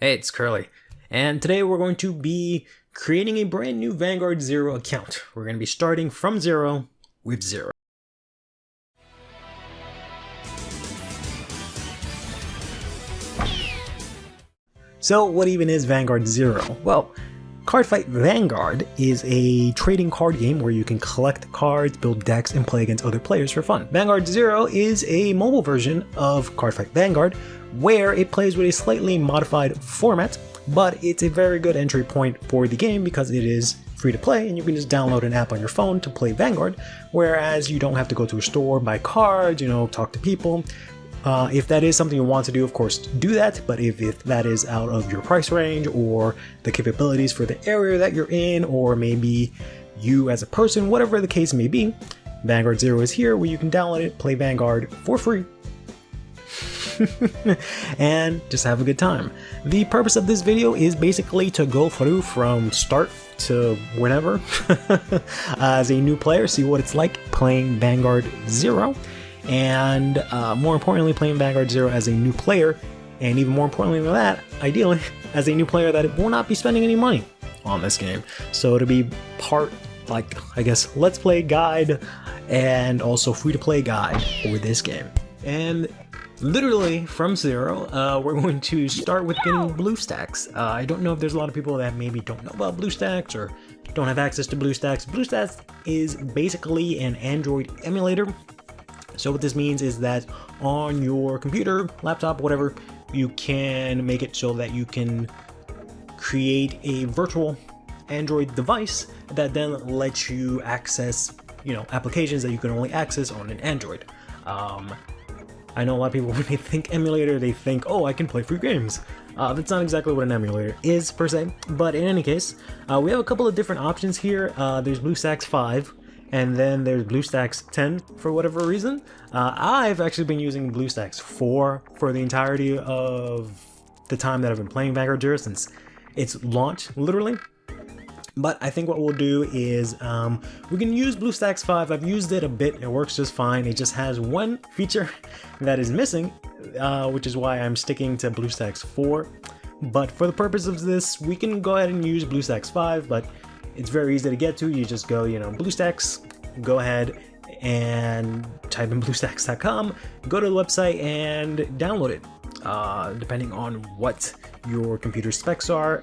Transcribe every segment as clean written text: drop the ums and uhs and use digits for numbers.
Hey, it's Curly, and today we're going to be creating a brand new Vanguard Zero account. We're going to be starting from zero with zero. So what even is Vanguard Zero? Well, Cardfight Vanguard is a trading card game where you can collect cards, build decks, and play against other players for fun. Vanguard Zero is a mobile version of Cardfight Vanguard where it plays with a slightly modified format, but it's a very good entry point for the game because it is free to play and you can just download an app on your phone to play Vanguard, whereas you don't have to go to a store, buy cards, talk to people. If that is something you want to do, of course, do that, but if that is out of your price range or the capabilities for the area that you're in, or maybe you as a person, whatever the case may be, Vanguard Zero is here where you can download it, play Vanguard for free, and just have a good time. The purpose of this video is basically to go through from start to whenever as a new player, see what it's like playing Vanguard Zero. And more importantly, playing Vanguard Zero as a new player, and even more importantly than that, ideally, as a new player that will not be spending any money on this game. So it'll be part, I guess, Let's Play guide and also free-to-play guide for this game. And literally from zero, we're going to start with getting Bluestacks. I don't know if there's a lot of people that maybe don't know about Bluestacks or don't have access to Bluestacks. Bluestacks is basically an Android emulator. So what this means is that on your computer, laptop, whatever, you can make it so that you can create a virtual Android device that then lets you access, applications that you can only access on an Android. I know a lot of people, when they think emulator, they think, oh, I can play free games. That's not exactly what an emulator is, per se. But in any case, we have a couple of different options here. There's Bluestacks 5. And then there's Bluestacks 10 for whatever reason. I've actually been using Bluestacks 4 for the entirety of the time that I've been playing Vanguard Zero since its launch, literally. But I think what we'll do is we can use Bluestacks 5. I've used it a bit, it works just fine. It just has one feature that is missing, which is why I'm sticking to Bluestacks 4. But for the purpose of this, we can go ahead and use Bluestacks 5, but it's very easy to get to. You just go, Bluestacks, go ahead and type in bluestacks.com, go to the website and download it. Depending on what your computer specs are,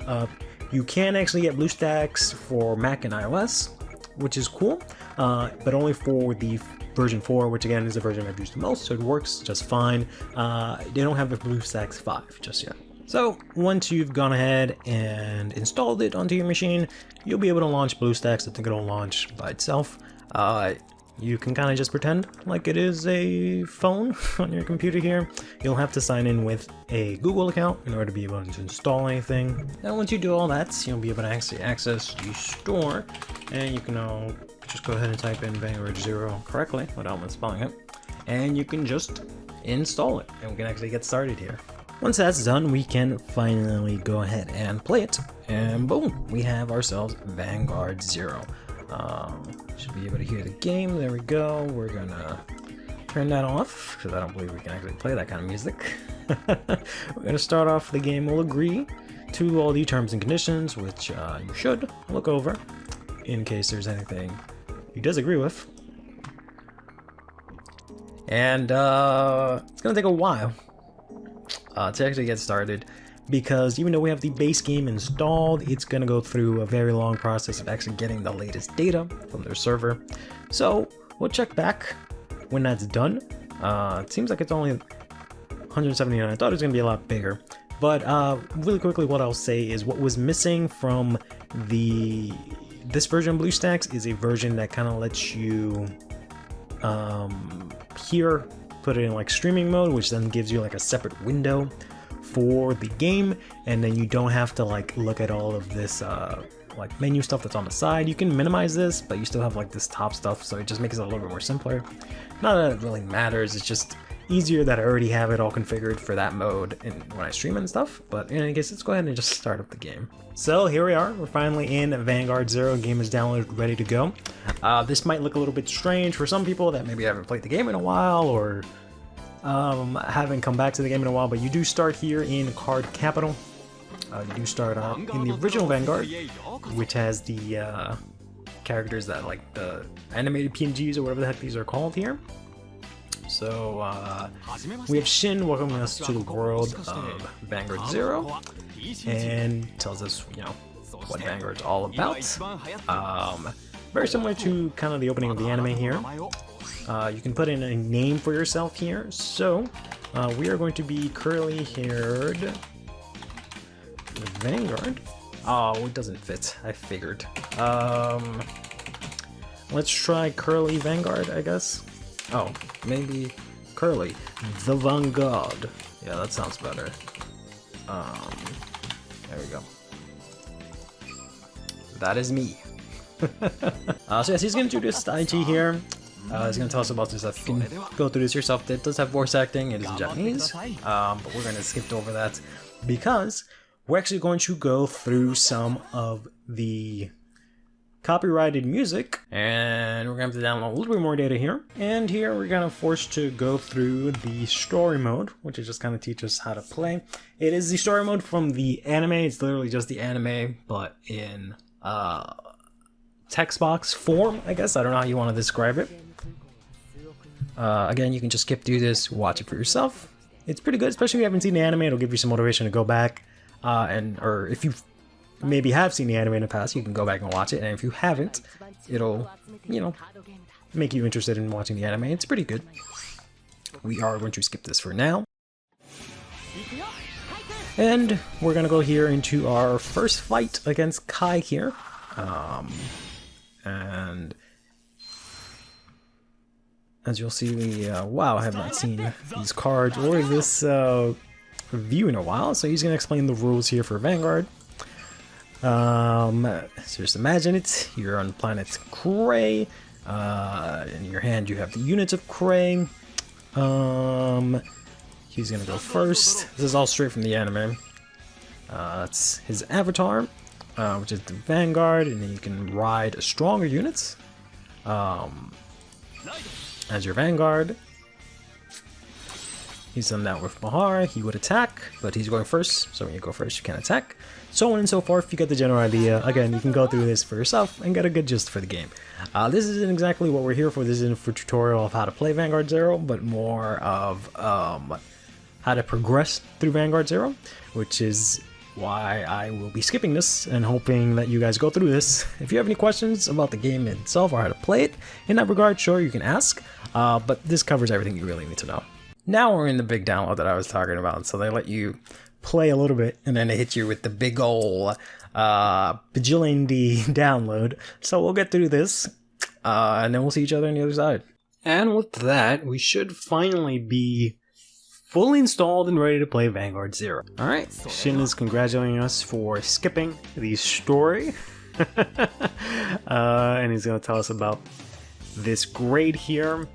you can actually get Bluestacks for Mac and iOS, which is cool, but only for the version 4, which again is the version I've used the most, so it works just fine. They don't have the Bluestacks 5 just yet. So once you've gone ahead and installed it onto your machine, you'll be able to launch Bluestacks. I think it'll launch by itself. You can kind of just pretend like it is a phone on your computer here. You'll have to sign in with a Google account in order to be able to install anything. And once you do all that, you'll be able to actually access the store, and you can just go ahead and type in Vanguard Zero correctly without misspelling it, and you can just install it, and we can actually get started here. Once that's done, we can finally go ahead and play it, and boom, we have ourselves Vanguard Zero. Should be able to hear the game. There we go. We're gonna turn that off because I don't believe we can actually play that kind of music. We're gonna start off the game. We'll agree to all the terms and conditions, which you should look over in case there's anything you disagree with. And it's gonna take a while to actually get started, because even though we have the base game installed, it's going to go through a very long process of actually getting the latest data from their server. So we'll check back when that's done. It seems like it's only 179. I thought it was going to be a lot bigger. But really quickly, what I'll say is what was missing from this version of Bluestacks is a version that kind of lets you put it in streaming mode, which then gives you a separate window for the game, and then you don't have to look at all of this menu stuff that's on the side. You can minimize this, but you still have this top stuff, so it just makes it a little bit more simpler. Not that it really matters, it's just easier that I already have it all configured for that mode when I stream and stuff. But in any case, let's go ahead and just start up the game. So here we are, we're finally in Vanguard Zero. Game is downloaded, ready to go. This might look a little bit strange for some people that maybe haven't played the game in a while, or haven't come back to the game in a while, but you do start here in Card Capital, You do start out in the original Vanguard, which has the characters that like the animated PNGs or whatever the heck these are called here. So we have Shin welcoming us to the world of Vanguard Zero, and tells us, you know, what Vanguard's all about. Very similar to kind of the opening of the anime here. You can put in a name for yourself here. So we are going to be Curly-Haired Vanguard. Oh, it doesn't fit. I figured. Let's try Curly Vanguard, I guess. Oh, maybe Curly the Vanguard. Yeah, that sounds better. There we go. That is me. So yes, he's going to introduce IG here. He's going to tell us about some stuff. You can go through this yourself. It does have voice acting. It is in Japanese. But we're going to skip over that because we're actually going to go through some of the copyrighted music, and we're going to have to download a little bit more data here. And here we're kind of forced to go through the story mode, which is just kind of teach us how to play. It is the story mode from the anime. It's literally just the anime, but in text box form, I guess. I don't know how you want to describe it. Again, you can just skip through this, watch it for yourself. It's pretty good, especially if you haven't seen the anime. It'll give you some motivation to go back, or if you've maybe have seen the anime in the past, you can go back and watch it, and if you haven't, it'll, you know, make you interested in watching the anime. It's pretty good. We are going to skip this for now. And we're going to go here into our first fight against Kai here. And as you'll see, we, wow, I have not seen these cards or this view in a while, so he's going to explain the rules here for Vanguard. So just imagine it, you're on planet Cray, in your hand you have the units of Cray. He's gonna go first. This is all straight from the anime. That's his avatar, which is the Vanguard, and then you can ride stronger units as your Vanguard. He's done that with Mahar. He would attack, but he's going first, so when you go first you can attack. So on and so forth. If you get the general idea, again, you can go through this for yourself and get a good gist for the game. This isn't exactly what we're here for. This isn't for tutorial of how to play Vanguard Zero, but more of how to progress through Vanguard Zero, which is why I will be skipping this and hoping that you guys go through this. If you have any questions about the game itself or how to play it, in that regard, sure, you can ask, but this covers everything you really need to know. Now we're in the big download that I was talking about, so they let you play a little bit and then they hit you with the big ol' bajillion download. So we'll get through this, and then we'll see each other on the other side. And with that, we should finally be fully installed and ready to play Vanguard Zero. Alright, Shin is congratulating us for skipping the story. And he's going to tell us about this grade here.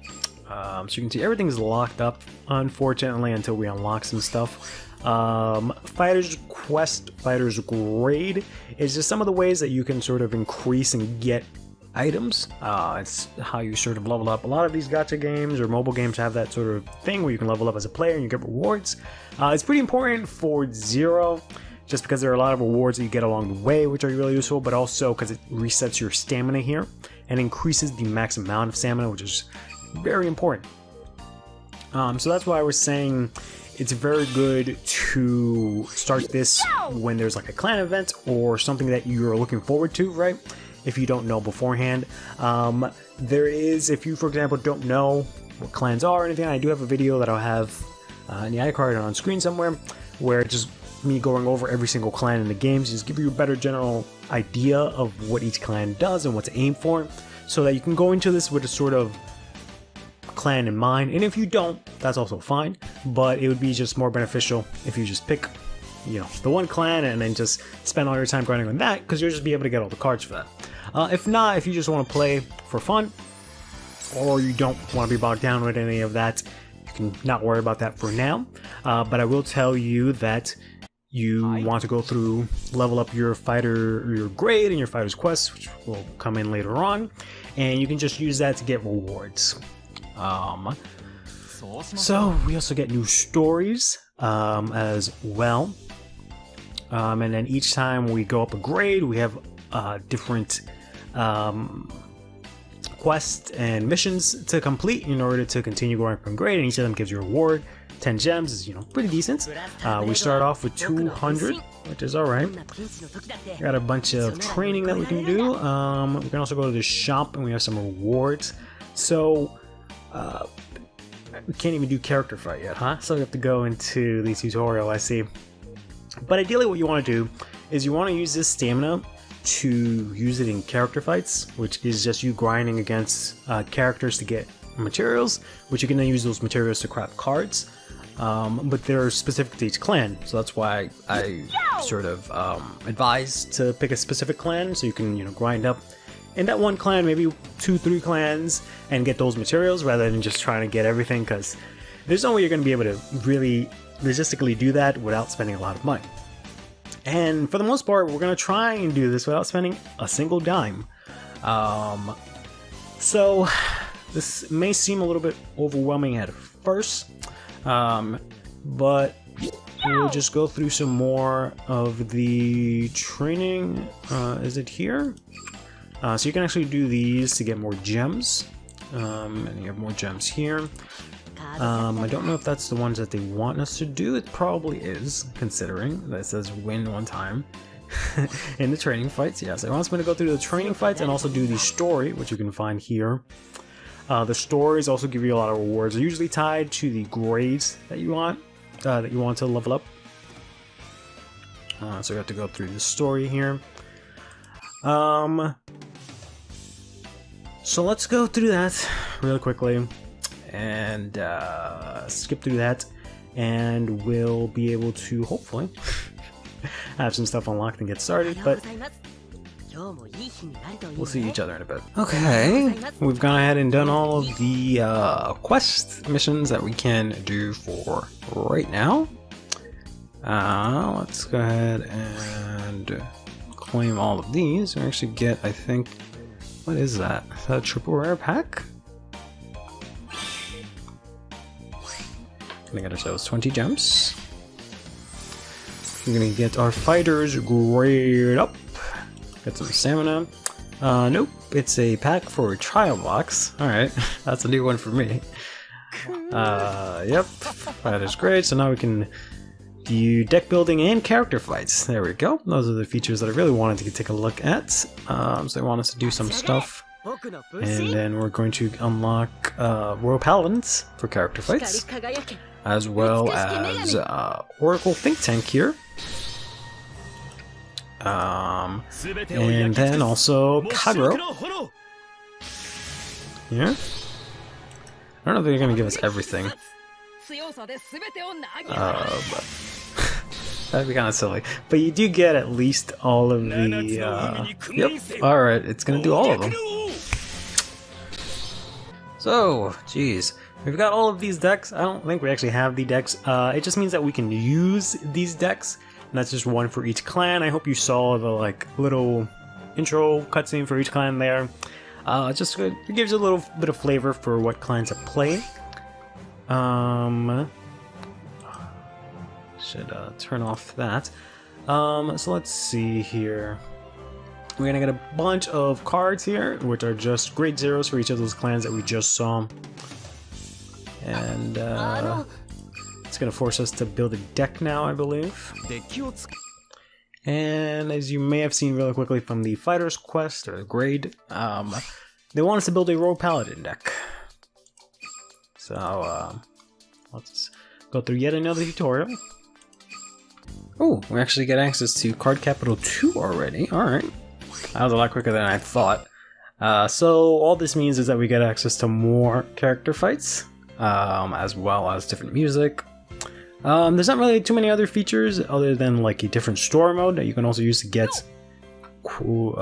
So you can see everything's locked up, unfortunately, until we unlock some stuff. Fighter's Quest, Fighter's Grade is just some of the ways that you can sort of increase and get items. It's how you sort of level up. A lot of these gacha games or mobile games have that sort of thing where you can level up as a player and you get rewards. It's pretty important for Zero, just because there are a lot of rewards that you get along the way, which are really useful, but also because it resets your stamina here and increases the max amount of stamina, which is very important. So that's why I was saying it's very good to start this when there's like a clan event or something that you're looking forward to, right? If you don't know beforehand. There is, if you, for example, don't know what clans are or anything, I do have a video that I'll have in the iCard and on screen somewhere, where it's just me going over every single clan in the games, just give you a better general idea of what each clan does and what to aim for, so that you can go into this with a sort of clan in mind. And if you don't, that's also fine, but it would be just more beneficial if you just pick, you know, the one clan and then just spend all your time grinding on that, because you'll just be able to get all the cards for that. If not, if you just want to play for fun, or you don't want to be bogged down with any of that, you can not worry about that for now. But I will tell you that you want to go through, level up your fighter, your grade and your fighter's quest, which will come in later on, and you can just use that to get rewards. So we also get new stories as well. and then each time we go up a grade, we have different quests and missions to complete in order to continue going from grade, and each of them gives you a reward. 10 gems is, pretty decent. We start off with 200, which is alright. Got a bunch of training that we can do. We can also go to the shop and we have some rewards. So, we can't even do character fight yet, huh? So we have to go into the tutorial, I see. But ideally what you want to do is you want to use this stamina to use it in character fights, which is just you grinding against characters to get materials, which you can then use those materials to craft cards. But they're specific to each clan, so that's why I sort of advise to pick a specific clan, so you can grind up in that one clan, maybe 2-3 clans, and get those materials rather than just trying to get everything, because there's no way you're going to be able to really logistically do that without spending a lot of money. And for the most part, we're going to try and do this without spending a single dime. So this may seem a little bit overwhelming at first, but we'll just go through some more of the training. Is it here? So you can actually do these to get more gems, and you have more gems here. I don't know if that's the ones that they want us to do. It probably is, considering that it says win one time in the training fights. Yes, it wants me to go through the training fights and also do the story, which you can find here. The stories also give you a lot of rewards. They're usually tied to the grades that you want to level up. So you have to go through the story here. So let's go through that really quickly and skip through that, and we'll be able to hopefully have some stuff unlocked and get started, but we'll see each other in a bit. Okay, we've gone ahead and done all of the quest missions that we can do for right now. Let's go ahead and claim all of these. We actually get, I think, what is that? Is that a triple rare pack? Gonna get ourselves 20 gems. We're gonna get our fighters grade up. Get some stamina. Nope, it's a pack for a trial box. Alright, that's a new one for me. Yep, that is great. So now we can do deck building and character fights. There we go. Those are the features that I really wanted to take a look at. So they want us to do some stuff. And then we're going to unlock Royal Paladins for character fights, as well as Oracle Think Tank here. And then also Kagero. Yeah. I don't know if they're going to give us everything. But that'd be kind of silly. But you do get at least all of the... Yep, alright, it's going to do all of them. So, geez. We've got all of these decks. I don't think we actually have the decks. It just means that we can use these decks. And that's just one for each clan. I hope you saw the little intro cutscene for each clan there. It gives you a little bit of flavor for what clans are playing. Should turn off that. So let's see here. We're gonna get a bunch of cards here, which are just grade zeros for each of those clans that we just saw. And it's gonna force us to build a deck now, I believe. And as you may have seen really quickly from the Fighter's Quest, or the grade, they want us to build a Royal Paladin deck. So, let's go through yet another tutorial. Oh, we actually get access to Card Capital 2 already. Alright. That was a lot quicker than I thought. So, all this means is that we get access to more character fights, as well as different music. There's not really too many other features other than a different store mode that you can also use to get cool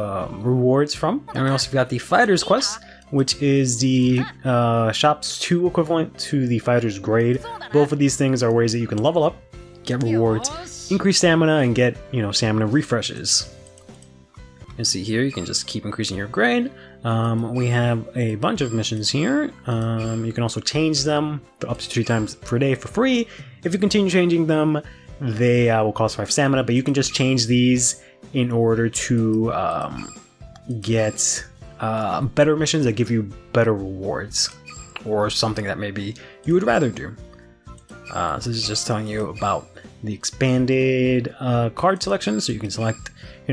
rewards from. And we also got the Fighter's Quest, which is the shop's 2 equivalent to the Fighter's Grade. Both of these things are ways that you can level up, get rewards, increase stamina, and get, stamina refreshes. You see here, you can just keep increasing your grade. We have a bunch of missions here. You can also change them up to 3 times per day for free. If you continue changing them, they will cost 5 stamina, but you can just change these in order to get better missions that give you better rewards, or something that maybe you would rather do. So this is just telling you about the expanded card selection, so you can select,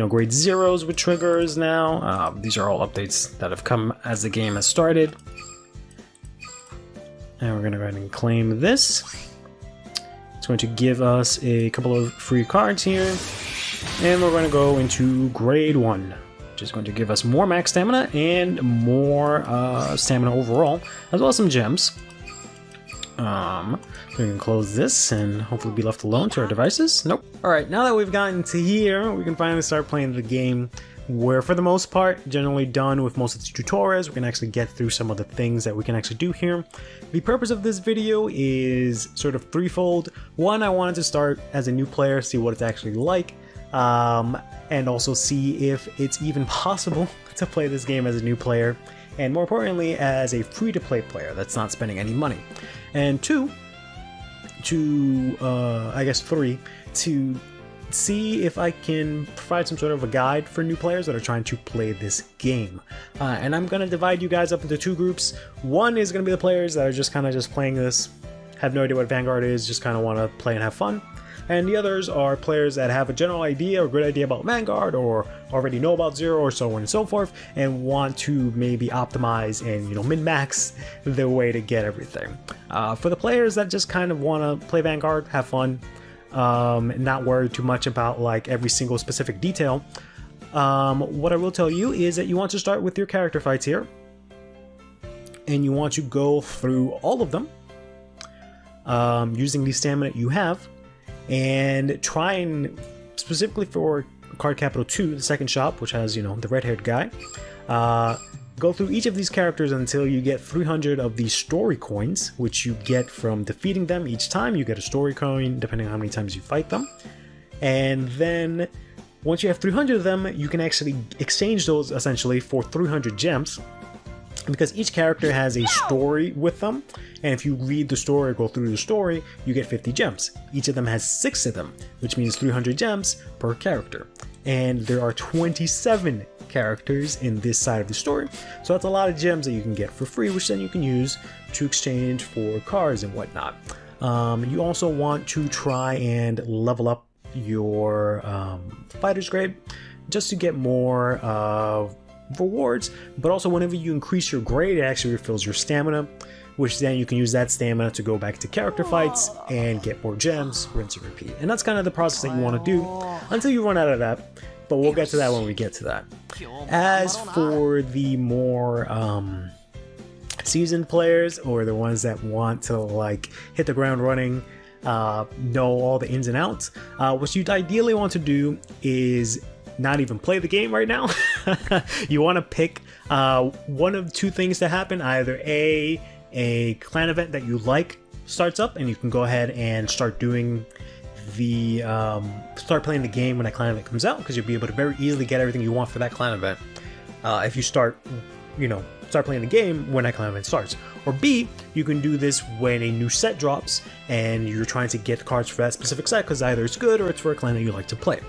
grade zeros with triggers now. These are all updates that have come as the game has started. And we're going to go ahead and claim this. It's going to give us a couple of free cards here. And we're going to go into grade 1, which is going to give us more max stamina and more stamina overall, as well as some gems. So we can close this and hopefully be left alone to our devices. Nope. Alright, now that we've gotten to here, we can finally start playing the game. We're, for the most part, generally done with most of the tutorials. We can actually get through some of the things that we can actually do here. The purpose of this video is sort of threefold. One, I wanted to start as a new player, see what it's actually like, and also see if it's even possible to play this game as a new player, and more importantly, as a free-to-play player that's not spending any money. And two, three, to see if I can provide some sort of a guide for new players that are trying to play this game. And I'm going to divide you guys up into 2 groups. One is going to be the players that are just playing this, have no idea what Vanguard is, just kind of want to play and have fun. And the others are players that have a general idea or good idea about Vanguard, or already know about Zero, or so on and so forth, and want to maybe optimize and min-max their way to get everything. For the players that just kind of want to play Vanguard, have fun, not worry too much about every single specific detail, what I will tell you is that you want to start with your character fights here, and you want to go through all of them using the stamina you have. And try and, specifically for Card Capital 2, the second shop, which has, the red-haired guy, go through each of these characters until you get 300 of these story coins, which you get from defeating them. Each time you get a story coin, depending on how many times you fight them. And then, once you have 300 of them, you can actually exchange those, essentially, for 300 gems, because each character has a story with them, and if you read the story or go through the story, you get 50 gems. Each of them has 6 of them, which means 300 gems per character. And there are 27 characters in this side of the story, so that's a lot of gems that you can get for free, which then you can use to exchange for cards and whatnot. You also want to try and level up your fighter's grade, just to get more rewards, but also whenever you increase your grade, it actually refills your stamina, which then you can use that stamina to go back to character fights and get more gems, rinse and repeat. And that's kind of the process that you want to do until you run out of that, but we'll get to that when we get to that. As for the more seasoned players, or the ones that want to hit the ground running, know all the ins and outs, what you'd ideally want to do is not even play the game right now. You want to pick one of 2 things to happen. Either a clan event that you like starts up, and you can go ahead and start doing the start playing the game when that clan event comes out, because you'll be able to very easily get everything you want for that clan event if you start playing the game when that clan event starts. Or B, you can do this when a new set drops and you're trying to get cards for that specific set, because either it's good or it's for a clan that you like to play.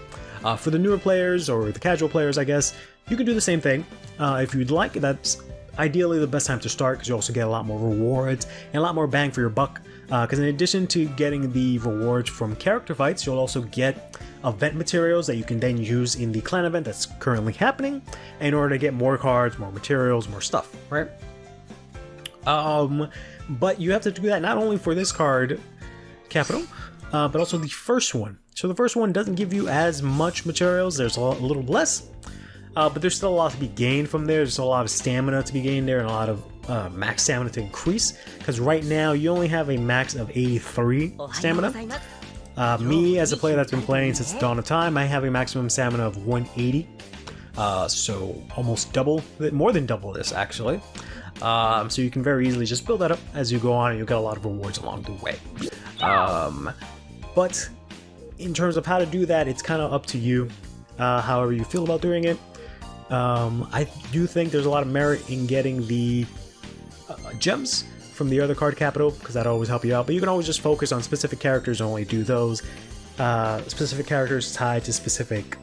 For the newer players, or the casual players, I guess, you can do the same thing. If you'd like, that's ideally the best time to start, because you also get a lot more rewards and a lot more bang for your buck. Because in addition to getting the rewards from character fights, you'll also get event materials that you can then use in the clan event that's currently happening, in order to get more cards, more materials, more stuff, right? But you have to do that not only for this card, Capital, but also the first one. So the first one doesn't give you as much materials, there's a little less, but there's still a lot to be gained from there. There's still a lot of stamina to be gained there, and a lot of max stamina to increase, because right now you only have a max of 83 stamina. Me, as a player that's been playing since the dawn of time, I have a maximum stamina of 180, so almost double, more than double this actually. So you can very easily just build that up as you go on, and you'll get a lot of rewards along the way. But in terms of how to do that, it's kind of up to you, however you feel about doing it. I do think there's a lot of merit in getting the gems from the other card capital, because that'll always help you out, but you can always just focus on specific characters and only do those. specific characters tied to specific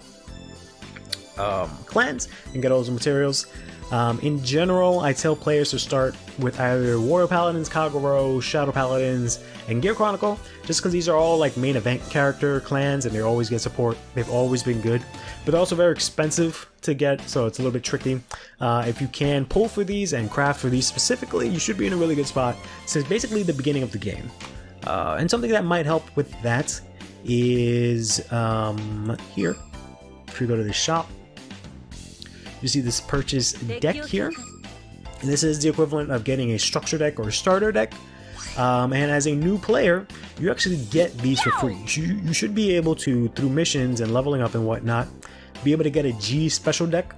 clans and get all those materials. In general, I tell players to start with either Warrior Paladins, Kagero, Shadow Paladins, and Gear Chronicle, just because these are all like main event character clans and they always get support. They've always been good, but they're also very expensive to get, so it's a little bit tricky. If you can pull for these and craft for these specifically, you should be in a really good spot since basically the beginning of the game. And something that might help with that is here. If you go to the shop, you see this purchase deck here. And this is the equivalent of getting a structure deck or a starter deck. And as a new player, you actually get these for free. You should be able to, through missions and leveling up and whatnot, be able to get a G special deck,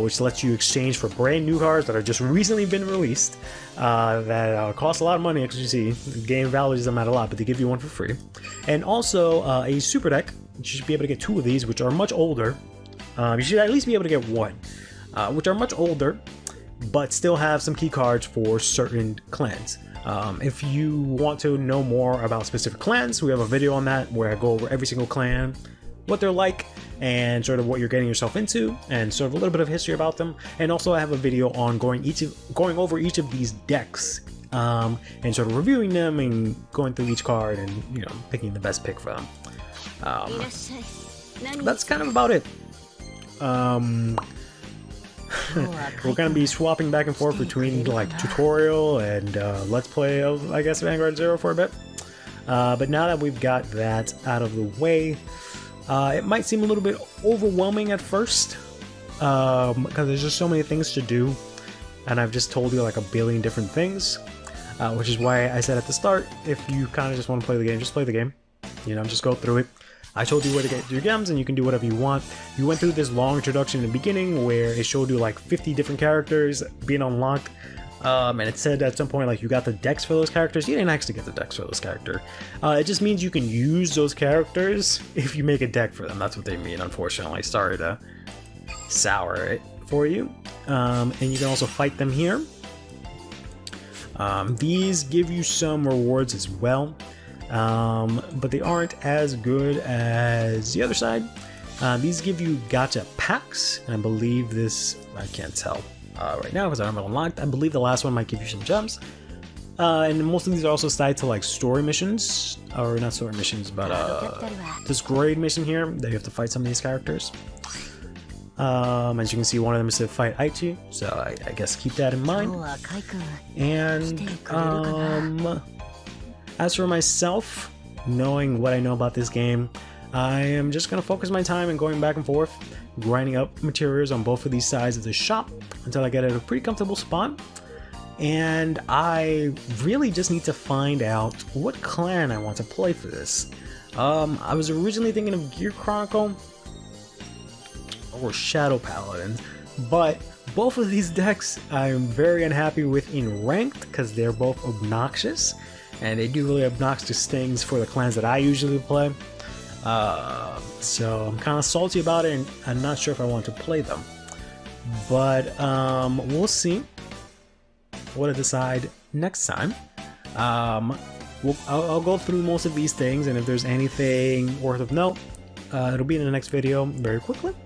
which lets you exchange for brand new cards that are just recently been released, that cost a lot of money. As you see, the game values them at a lot, but they give you one for free. And also a super deck. You should be able to get 2 of these, which are much older. You should at least be able to get 1, which are much older, but still have some key cards for certain clans. If you want to know more about specific clans, we have a video on that where I go over every single clan, what they're like, and sort of what you're getting yourself into, and sort of a little bit of history about them. And also I have a video on going over each of these decks, and sort of reviewing them and going through each card and, you know, picking the best pick for them. That's kind of about it. We're gonna be swapping back and forth between like tutorial and let's play of, I guess, Vanguard Zero for a bit. But now that we've got that out of the way, it might seem a little bit overwhelming at first, because there's just so many things to do, and I've just told you like a billion different things, which is why I said at the start, if you kind of just want to play the game, just play the game. You know, just go through it. I told you where to get your gems and you can do whatever you want. You went through this long introduction in the beginning where it showed you like 50 different characters being unlocked, and it said at some point like you got the decks for those characters. You didn't actually get the decks for those characters. It just means you can use those characters if you make a deck for them. That's what they mean, unfortunately. Sorry to sour it for you. And you can also fight them here. These give you some rewards as well. But they aren't as good as the other side. These give you gacha packs, and I believe this, I can't tell right now because I don't have it unlocked. I believe the last one might give you some gems. And most of these are also tied to like story missions, or not story missions, but this grade mission here that you have to fight some of these characters. As you can see, one of them is to fight Aichi, so I guess keep that in mind. And as for myself, knowing what I know about this game, I am just going to focus my time in going back and forth, grinding up materials on both of these sides of the shop until I get at a pretty comfortable spot. And I really just need to find out what clan I want to play for this. I was originally thinking of Gear Chronicle or Shadow Paladin, but both of these decks I'm very unhappy with in ranked because they're both obnoxious. And they do really obnoxious things for the clans that I usually play. So I'm kind of salty about it, and I'm not sure if I want to play them. But we'll see what I decide next time. I'll go through most of these things, and if there's anything worth of note, it'll be in the next video very quickly.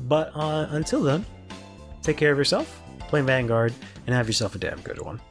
But until then, take care of yourself, play Vanguard, and have yourself a damn good one.